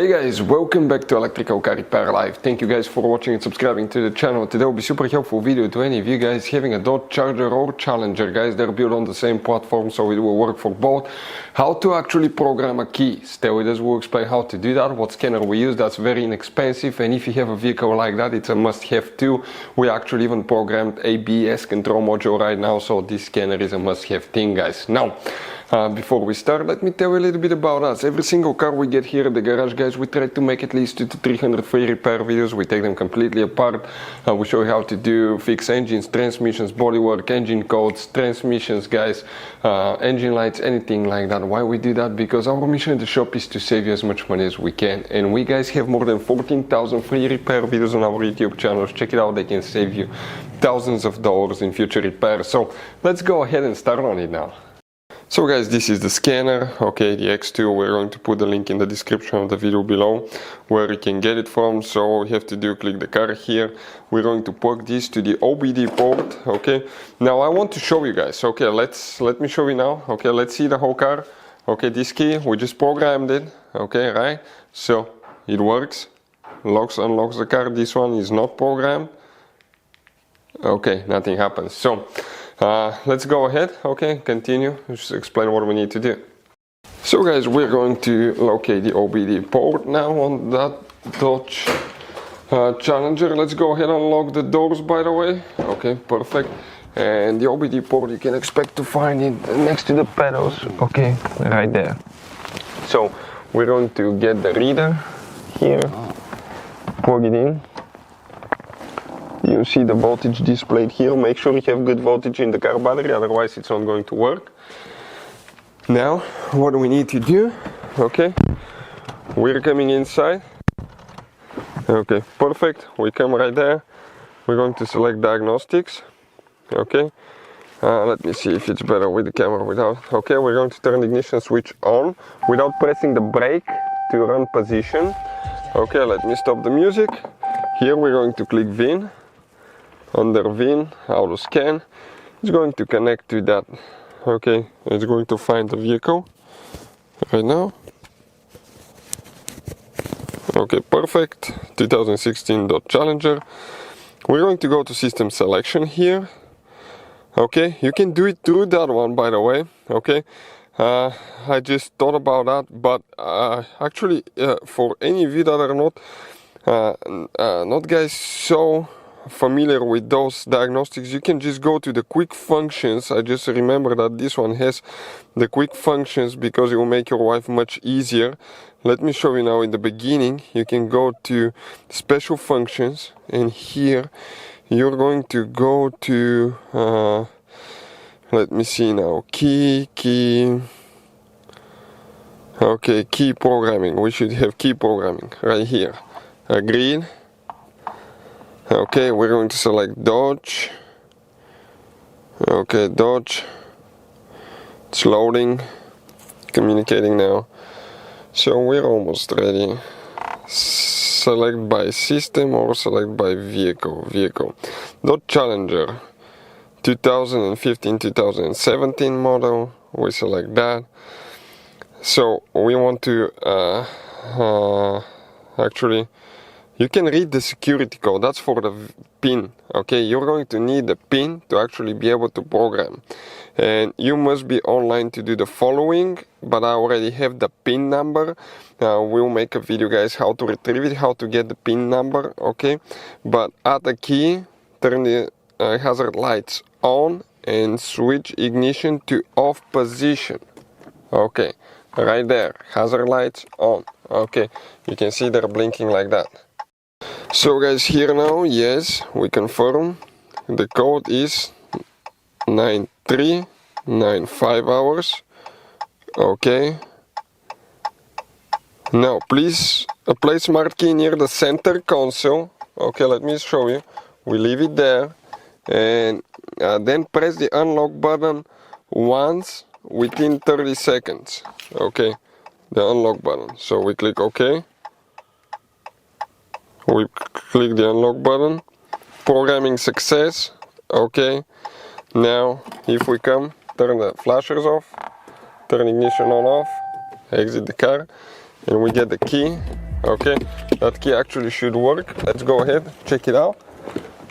Hey guys, welcome back to Electrical Car Repair Live. Thank you guys for watching and subscribing to the channel. Today will be super helpful video to any of you guys having a Dodge Charger or Challenger. Guys, they're built on the same platform, so it will work for both. How to actually program a key. Stay with us, we'll explain how to do that, what scanner we use. That's very inexpensive, and if you have a vehicle like that, it's a must-have too. We actually even programmed ABS control module right now, so this scanner is a must-have thing, guys. Now, before we start, let me tell you a little bit about us. Every single car we get here at the garage, guys, we try to make at least 200 to 300 free repair videos. We take them completely apart. We show you how to fix engines, transmissions, bodywork, engine codes, transmissions, guys, engine lights, anything like that. Why we do that? Because our mission in the shop is to save you as much money as we can. And we guys have more than 14,000 free repair videos on our YouTube channels. Check it out, they can save you thousands of dollars in future repairs. So let's go ahead and start on it now. So guys, this is the scanner, okay, the X2. We're going to put the link in the description of the video below where you can get it from. So all you have to do, click the car here. We're going to plug this to the OBD port, okay. Now I want to show you guys, okay, let me show you now, okay, let's see the whole car. Okay, this key, we just programmed it, okay, right? So it works, locks, unlocks the car. This one is not programmed, okay, nothing happens. So let's go ahead, okay, continue, just explain what we need to do. So guys, we're going to locate the OBD port now on that Dodge Challenger. Let's go ahead and unlock the doors, by the way. Okay, perfect. And the OBD port, you can expect to find it next to the pedals, okay, right there. So we're going to get the reader here, plug it in. You see the voltage displayed here. Make sure you have good voltage in the car battery, otherwise it's not going to work. Now, what do we need to do? Okay, we're coming inside. Okay, perfect. We come right there. We're going to select diagnostics. Okay, let me see if it's better with the camera without. Okay, we're going to turn the ignition switch on without pressing the brake to run position. Okay, let me stop the music. Here we're going to click VIN. Under VIN, auto scan, it's going to connect to that. Okay, it's going to find the vehicle right now. Okay, perfect. 2016 Dodge Challenger. We're going to go to system selection here. Okay, you can do it through that one, by the way. Okay, I just thought about that, but actually, for any of you that are not guys so familiar with those diagnostics, you can just go to the quick functions. I just remember that this one has the quick functions because it will make your life much easier. Let me show you now. In the beginning, you can go to special functions, and here you're going to go to let me see now, key okay, key programming. We should have key programming right here. Agreed. Okay, we're going to select Dodge. Okay, Dodge. It's loading, communicating now. So we're almost ready. Select by system or select by vehicle. Dodge Challenger 2015-2017 model. We select that. So we want to actually, you can read the security code. That's for the PIN. Okay, you're going to need the PIN to actually be able to program, and you must be online to do the following. But I already have the PIN number. We'll make a video, guys, how to retrieve it, how to get the PIN number. Okay, but add the key, turn the hazard lights on, and switch ignition to off position. Okay, right there, hazard lights on. Okay, you can see they're blinking like that. So guys, here now, yes, we confirm the code is 9395 hours. Okay, now please place smart key near the center console. Okay, let me show you. We leave it there, and then press the unlock button once within 30 seconds. Okay, the unlock button. So we click OK. We click the unlock button. Programming success. Okay. Now, if we come, turn the flashers off, turn ignition on off, exit the car, and we get the key. Okay, that key actually should work. Let's go ahead, check it out,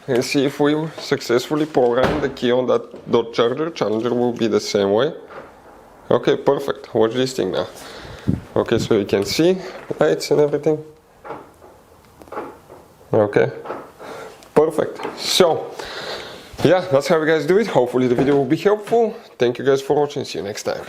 and see if we successfully program the key on that dot charger. Challenger will be the same way. Okay, perfect. Watch this thing now. Okay, so you can see lights and everything. Okay, perfect. So, yeah, that's how you guys do it. Hopefully the video will be helpful. Thank you guys for watching. See you next time.